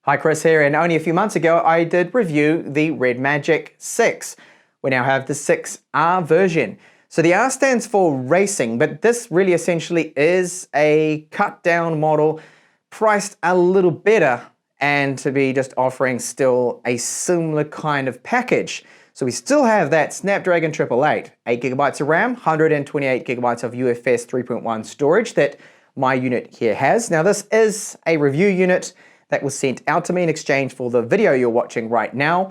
Hi, Chris here, and only a few months ago I did review the Red Magic 6. We now have the 6R version. So the R stands for racing, but this really essentially is a cut down model priced a little better and to be just offering still a similar kind of package. So we still have that Snapdragon 888, 8GB of RAM, 128GB of UFS 3.1 storage that my unit here has. Now this is a review unit that was sent out to me in exchange for the video you're watching right now.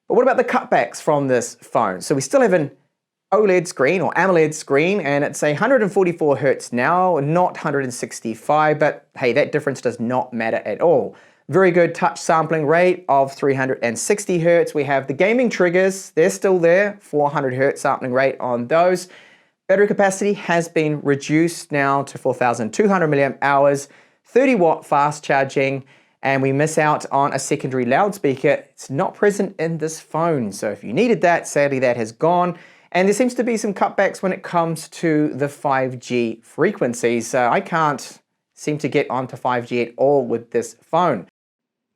But what about the cutbacks from this phone? So we still have an OLED screen or AMOLED screen, and it's a 144 Hz now, not 165, but hey, that difference does not matter at all. Very good touch sampling rate of 360 Hz. We have the gaming triggers, they're still there, 400 Hz sampling rate on those. Battery capacity has been reduced now to 4,200 milliamp hours, 30-watt fast charging, and we miss out on a secondary loudspeaker. It's not present in this phone, so if you needed that, sadly that has gone. And there seems to be some cutbacks when it comes to the 5G frequencies. So I can't seem to get onto 5G at all with this phone.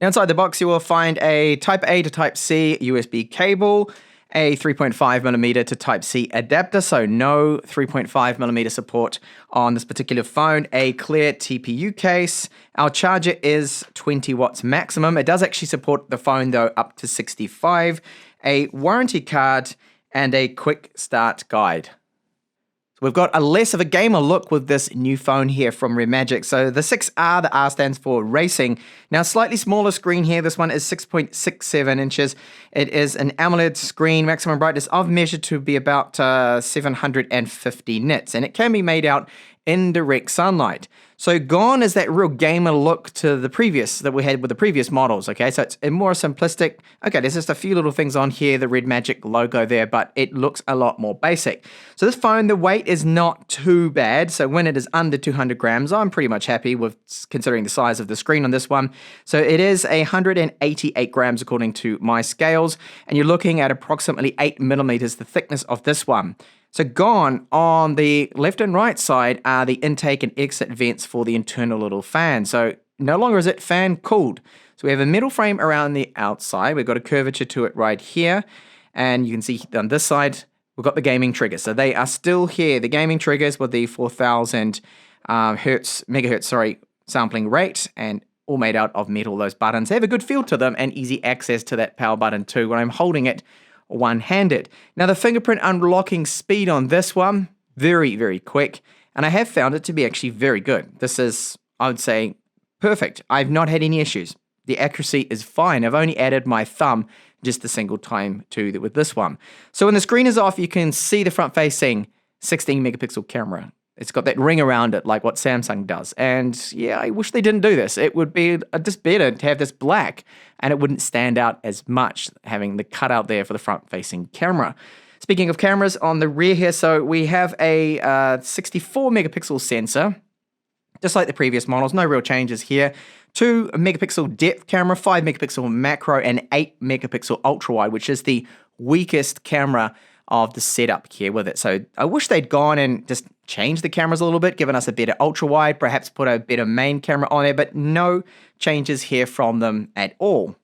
Inside the box, you will find a Type A to Type C USB cable, a 3.5mm to Type-C adapter, so no 3.5mm support on this particular phone, a clear TPU case. Our charger is 20 watts maximum. It does actually support the phone though up to 65, a warranty card, and a quick start guide. We've got a less of a gamer look with this new phone here from Red Magic. So the 6R, the R stands for racing. Now slightly smaller screen here. This one is 6.67 inches. It is an AMOLED screen, maximum brightness of measured to be about 750 nits. And it can be made out in direct sunlight. So gone is that real gamer look to the previous that we had with the previous models, okay? So it's a more simplistic. Okay, there's just a few little things on here, the Red Magic logo there, but it looks a lot more basic. So this phone, the weight is not too bad. So when it is under 200 grams, I'm pretty much happy with considering the size of the screen on this one. So it is 188 grams according to my scales, and you're looking at approximately 8mm the thickness of this one. So gone on the left and right side are the intake and exit vents for the internal little fan. So no longer is it fan cooled. So we have a metal frame around the outside. We've got a curvature to it right here. And you can see on this side, we've got the gaming triggers. So they are still here. The gaming triggers with the 4,000 megahertz sampling rate, and all made out of metal, those buttons. They have a good feel to them and easy access to that power button too when I'm holding it one-handed. Now the fingerprint unlocking speed on this one, very, very quick, and I have found it to be actually very good. This is, I would say, perfect. I've not had any issues. The accuracy is fine. I've only added my thumb just a single time with this one. So when the screen is off, you can see the front-facing 16 megapixel camera. It's got that ring around it like what Samsung does. And yeah, I wish they didn't do this. It would be just better to have this black, and it wouldn't stand out as much having the cutout there for the front-facing camera. Speaking of cameras, on the rear here, so we have a 64 megapixel sensor, just like the previous models, no real changes here. 2 megapixel depth camera, 5 megapixel macro, and 8 megapixel ultra wide, which is the weakest camera of the setup here with it. So I wish they'd gone and just changed the cameras a little bit, given us a better ultra wide, perhaps put a better main camera on there, but no changes here from them at all.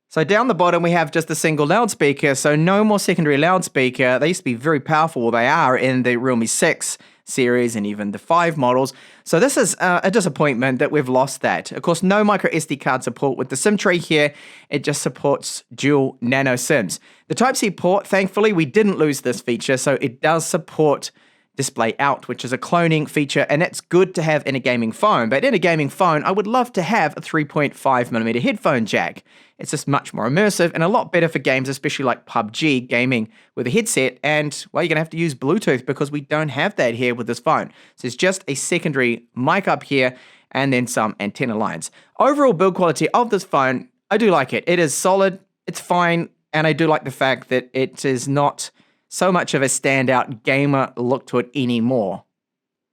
So down the bottom, we have just a single loudspeaker, so no more secondary loudspeaker. They used to be very powerful. They are in the Realme 6 series and even the 5 models. So this is a disappointment that we've lost that. Of course, no micro SD card support with the SIM tray here. It just supports dual nano SIMs. The Type-C port, thankfully, we didn't lose this feature, so it does support display out, which is a cloning feature, and that's good to have in a gaming phone. But in a gaming phone, I would love to have a 3.5mm headphone jack. It's just much more immersive and a lot better for games, especially like PUBG, gaming with a headset. And, well, you're going to have to use Bluetooth because we don't have that here with this phone. So it's just a secondary mic up here and then some antenna lines. Overall build quality of this phone, I do like it. It is solid, it's fine, and I do like the fact that it is not so much of a standout gamer look to it anymore.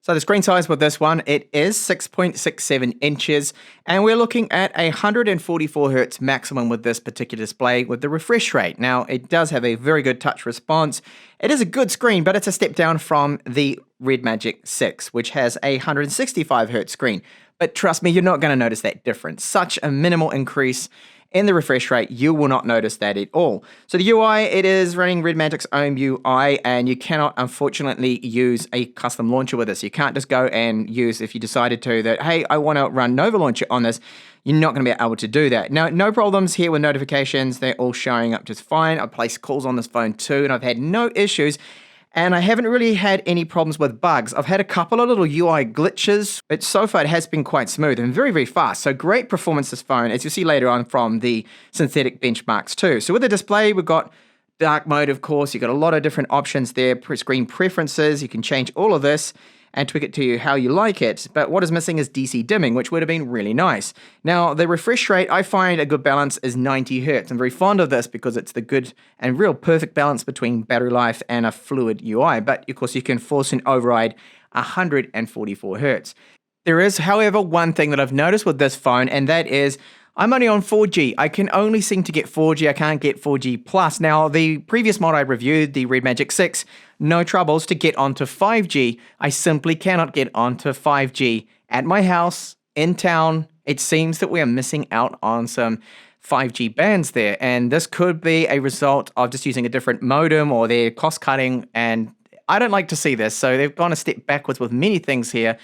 So the screen size with this one, it is 6.67 inches, and we're looking at 144 Hz maximum with this particular display with the refresh rate. Now, it does have a very good touch response. It is a good screen, but it's a step down from the Red Magic 6, which has a 165 Hz screen. But trust me, you're not going to notice that difference. Such a minimal increase in the refresh rate, you will not notice that at all. So the UI, it is running Red Magic's own UI, and you cannot, unfortunately, use a custom launcher with this. You can't just go and use, if you decided to, that, hey, I want to run Nova Launcher on this. You're not going to be able to do that. Now, no problems here with notifications. They're all showing up just fine. I placed calls on this phone too, and I've had no issues. And I haven't really had any problems with bugs. I've had a couple of little UI glitches, but so far it has been quite smooth and very, very fast. So great performance this phone, as you'll see later on from the synthetic benchmarks too. So with the display, we've got dark mode, of course. You've got a lot of different options there, screen preferences. You can change all of this and tweak it to you how you like it. But what is missing is DC dimming, which would have been really nice. Now, the refresh rate, I find a good balance is 90 Hertz. I'm very fond of this because it's the good and real perfect balance between battery life and a fluid UI. But of course, you can force and override 144 Hertz. There is, however, one thing that I've noticed with this phone, and that is I'm only on 4G. I can only seem to get 4G. I can't get 4G plus. Now, the previous model I reviewed, the Red Magic 6, no troubles to get onto 5G. I simply cannot get onto 5G at my house, in town. It seems that we are missing out on some 5G bands there, and this could be a result of just using a different modem or their cost cutting, and I don't like to see this. So they've gone a step backwards with many things here,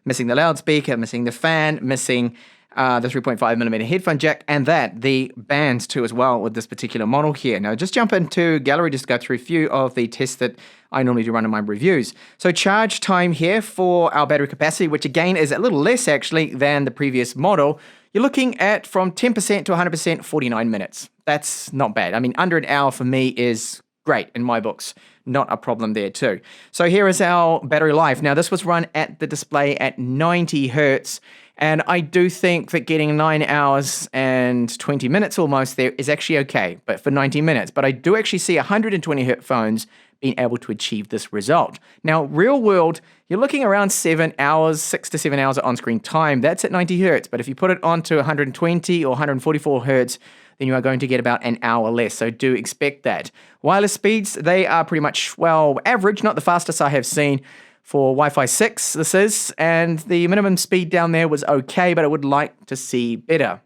missing the loudspeaker, missing the fan, missing the 3.5mm headphone jack, and the bands too as well with this particular model here. Now just jump into gallery just to go through a few of the tests that I normally do run in my reviews. So charge time here for our battery capacity, which again is a little less actually than the previous model. You're looking at from 10% to 100%, 49 minutes. That's not bad. I mean, under an hour for me is great in my books. Not a problem there too. So here is our battery life. Now this was run at the display at 90 Hertz. And I do think that getting 9 hours and 20 minutes almost there is actually okay, but for 90 minutes. But I do actually see 120 Hz phones being able to achieve this result. Now, real world, you're looking around 7 hours, 6 to 7 hours of on-screen time. That's at 90 Hertz. But if you put it onto 120 or 144 Hertz, then you are going to get about an hour less. So do expect that. Wireless speeds, they are pretty much, well, average, not the fastest I have seen. For Wi-Fi 6, this is, and the minimum speed down there was okay, but I would like to see better.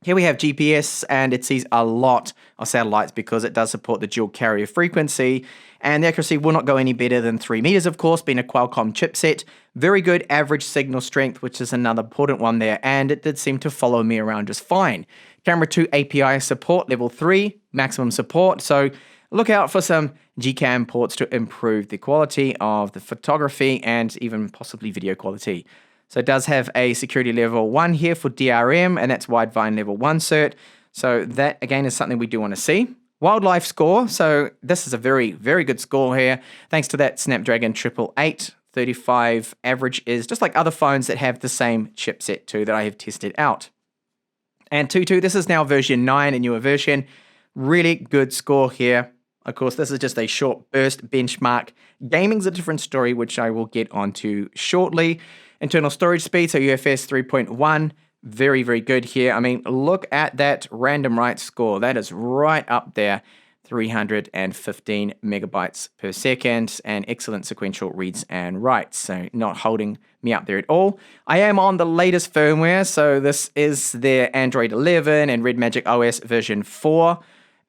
Here we have GPS, and it sees a lot of satellites because it does support the dual carrier frequency, and the accuracy will not go any better than 3 meters, of course, being a Qualcomm chipset. Very good average signal strength, which is another important one there, and it did seem to follow me around just fine. Camera 2 API support, level 3, maximum support, so look out for some Gcam ports to improve the quality of the photography and even possibly video quality. So it does have a security level 1 here for DRM, and that's Widevine level 1 cert. So that, again, is something we do want to see. Wildlife score. So this is a very, very good score here. Thanks to that Snapdragon 888. 35 average is just like other phones that have the same chipset too that I have tested out. And Antutu, this is now version 9, a newer version. Really good score here. Of course, this is just a short burst benchmark. Gaming's a different story, which I will get onto shortly. Internal storage speed, so UFS 3.1, very, very good here. I mean, look at that random write score. That is right up there, 315 megabytes per second, and excellent sequential reads and writes, so not holding me up there at all. I am on the latest firmware, so this is their Android 11 and Red Magic OS version 4.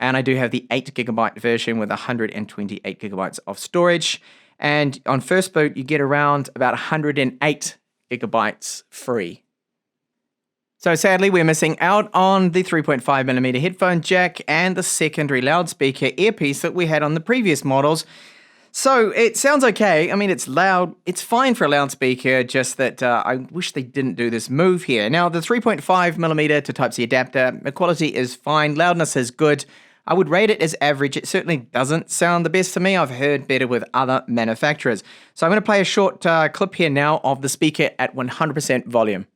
And I do have the 8GB version with 128 gigabytes of storage. And on first boot, you get around about 108 gigabytes free. So sadly, we're missing out on the 3.5mm headphone jack and the secondary loudspeaker earpiece that we had on the previous models. So it sounds okay. I mean, it's loud. It's fine for a loudspeaker, just that I wish they didn't do this move here. Now, the 3.5mm to Type-C adapter, the quality is fine. Loudness is good. I would rate it as average. It certainly doesn't sound the best to me. I've heard better with other manufacturers. So I'm going to play a short clip here now of the speaker at 100% volume.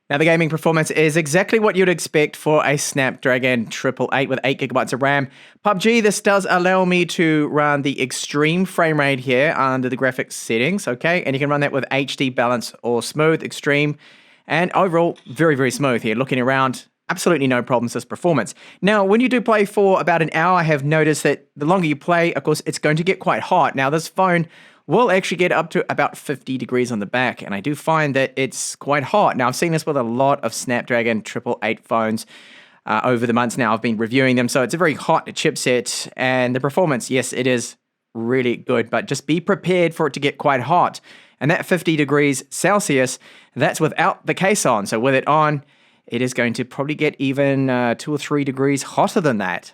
Now, the gaming performance is exactly what you'd expect for a Snapdragon 888 with 8GB of RAM. PUBG, this does allow me to run the extreme frame rate here under the graphics settings, okay? And you can run that with HD balance or smooth, extreme, and overall, very, very smooth here. Looking around, absolutely no problems with performance. Now, when you do play for about an hour, I have noticed that the longer you play, of course, it's going to get quite hot. Now, this phone will actually get up to about 50 degrees on the back, and I do find that it's quite hot. Now, I've seen this with a lot of Snapdragon 888 phones over the months now. I've been reviewing them, so it's a very hot chipset, and the performance, yes, it is really good, but just be prepared for it to get quite hot. And that 50 degrees Celsius, that's without the case on. So with it on, it is going to probably get even 2 or 3 degrees hotter than that.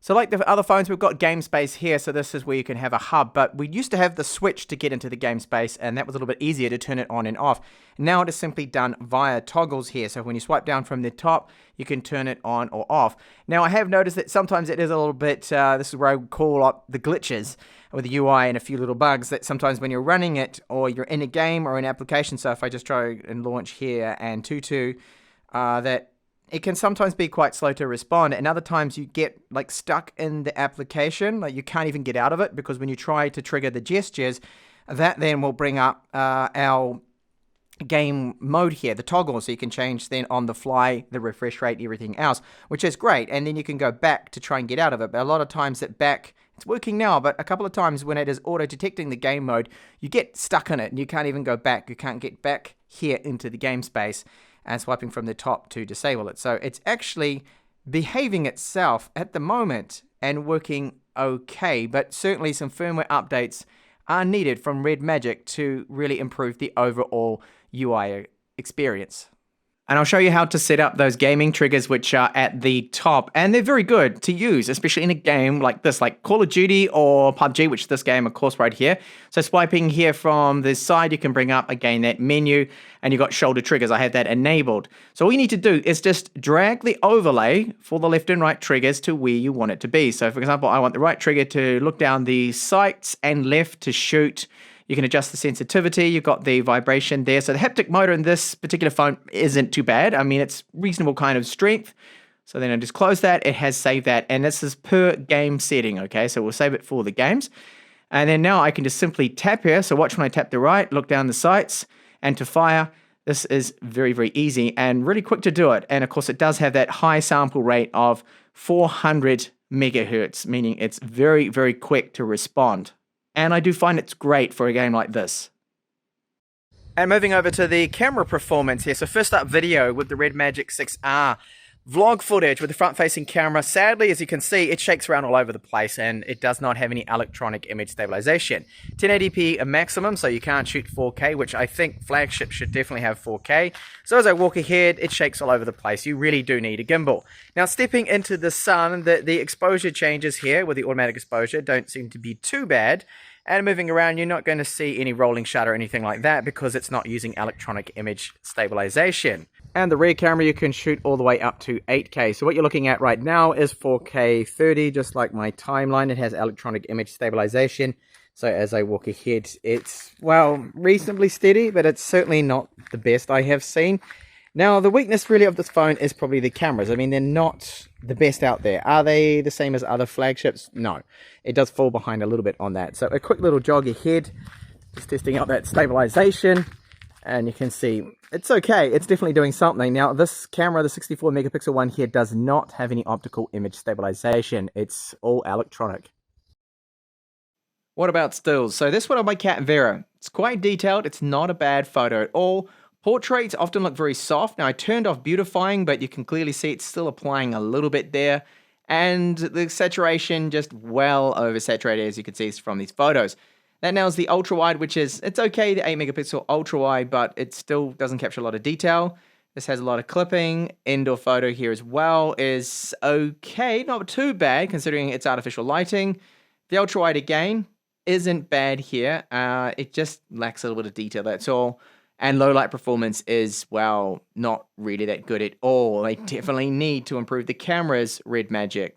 So like the other phones, we've got game space here, so this is where you can have a hub, but we used to have the switch to get into the game space, and that was a little bit easier to turn it on and off. Now it is simply done via toggles here, so when you swipe down from the top, you can turn it on or off. Now I have noticed that sometimes it is a little bit, this is where I would call up the glitches with the UI and a few little bugs, that sometimes when you're running it, or you're in a game or an application, so if I just try and launch here and Tutu, that it can sometimes be quite slow to respond, and other times you get like stuck in the application, like you can't even get out of it, because when you try to trigger the gestures, that then will bring up our game mode here, the toggle, so you can change then on the fly the refresh rate and everything else, which is great, and then you can go back to try and get out of it. But a lot of times that back, it's working now, but a couple of times when it is auto-detecting the game mode, you get stuck in it and you can't even go back. You can't get back here into the game space and swiping from the top to disable it. So it's actually behaving itself at the moment and working okay, but certainly some firmware updates are needed from Red Magic to really improve the overall UI experience. And I'll show you how to set up those gaming triggers, which are at the top, and they're very good to use, especially in a game like this, like Call of Duty or PUBG, which is this game, of course, right here. So swiping here from the side, you can bring up, again, that menu, and you've got shoulder triggers. I have that enabled. So all you need to do is just drag the overlay for the left and right triggers to where you want it to be. So, for example, I want the right trigger to look down the sights and left to shoot. You can adjust the sensitivity. You've got the vibration there. So the haptic motor in this particular phone isn't too bad. I mean, it's reasonable kind of strength. So then I just close that. It has saved that. And this is per game setting, okay? So we'll save it for the games. And then now I can just simply tap here. So watch when I tap the right, look down the sights, and to fire. This is very, very easy and really quick to do it. And of course, it does have that high sample rate of 400 megahertz, meaning it's very, very quick to respond. And I do find it's great for a game like this. And moving over to the camera performance here. So first up, video with the Red Magic 6R. Vlog footage with the front-facing camera. Sadly, as you can see, it shakes around all over the place and it does not have any electronic image stabilization. 1080p a maximum, so you can't shoot 4K, which I think flagship should definitely have 4K. So as I walk ahead, it shakes all over the place. You really do need a gimbal. Now, stepping into the sun, the exposure changes here with the automatic exposure don't seem to be too bad. And moving around, you're not going to see any rolling shutter or anything like that because it's not using electronic image stabilization. And the rear camera, you can shoot all the way up to 8K. So what you're looking at right now is 4K 30, just like my timeline. It has electronic image stabilization. So as I walk ahead, it's, well, reasonably steady, but it's certainly not the best I have seen. Now, the weakness really of this phone is probably the cameras. I mean, they're not the best out there. Are they the same as other flagships? No. It does fall behind a little bit on that. So a quick little jog ahead, just testing out that stabilization. And you can see it's okay. It's definitely doing something. Now, this camera, the 64 megapixel one here, does not have any optical image stabilization. It's all electronic. What about stills? So this one of my cat Vera. It's quite detailed. It's not a bad photo at all. Portraits often look very soft. Now, I turned off beautifying, but you can clearly see it's still applying a little bit there. And the saturation just well oversaturated, as you can see from these photos. That now is the ultra wide, which is, it's okay, the 8 megapixel ultra wide, but it still doesn't capture a lot of detail. This has a lot of clipping. Indoor photo here as well is okay, not too bad considering it's artificial lighting. The ultra wide again isn't bad here. It just lacks a little bit of detail, that's all. And low light performance is, well, not really that good at all. They definitely need to improve the cameras, Red Magic.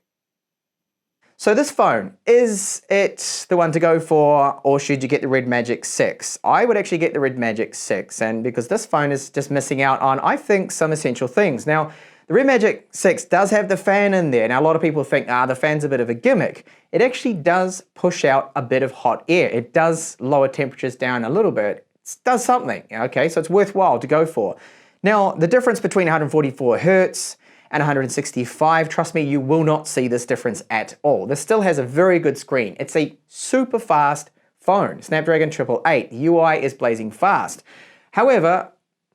So this phone, is it the one to go for, or should you get the Red Magic 6? I would actually get the Red Magic 6, and because this phone is just missing out on, I think, some essential things. Now, the Red Magic 6 does have the fan in there. Now, a lot of people think, the fan's a bit of a gimmick. It actually does push out a bit of hot air. It does lower temperatures down a little bit. It does something, okay? So it's worthwhile to go for. Now, the difference between 144 hertz and 165, trust me, you will not see this difference at all. This still has a very good screen. It's a super fast phone, Snapdragon 888. The UI is blazing fast. However,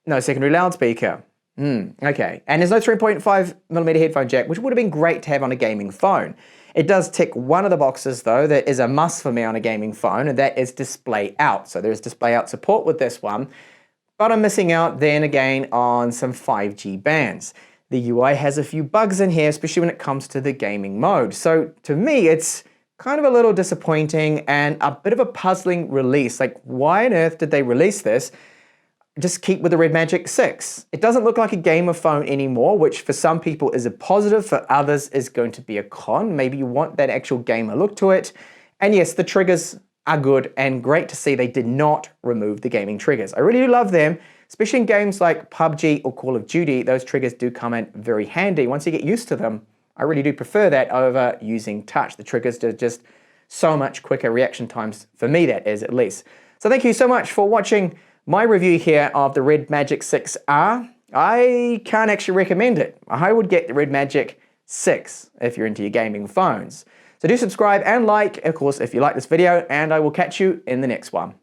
no secondary loudspeaker. Okay, and there's no 3.5mm headphone jack, which would have been great to have on a gaming phone. It does tick one of the boxes though that is a must for me on a gaming phone, and that is display out. So there's display out support with this one, but I'm missing out then again on some 5G bands. The UI has a few bugs in here, especially when it comes to the gaming mode. So to me, it's kind of a little disappointing and a bit of a puzzling release. Like, why on earth did they release this? Just keep with the Red Magic 6. It doesn't look like a gamer phone anymore, which for some people is a positive, for others is going to be a con. Maybe you want that actual gamer look to it. And yes, the triggers are good and great to see they did not remove the gaming triggers. I really do love them, especially in games like PUBG or Call of Duty. Those triggers do come in very handy. Once you get used to them, I really do prefer that over using touch. The triggers are just so much quicker reaction times, for me that is at least. So thank you so much for watching my review here of the Red Magic 6R. I can't actually recommend it. I would get the Red Magic 6 if you're into your gaming phones. So do subscribe and like, of course, if you like this video, and I will catch you in the next one.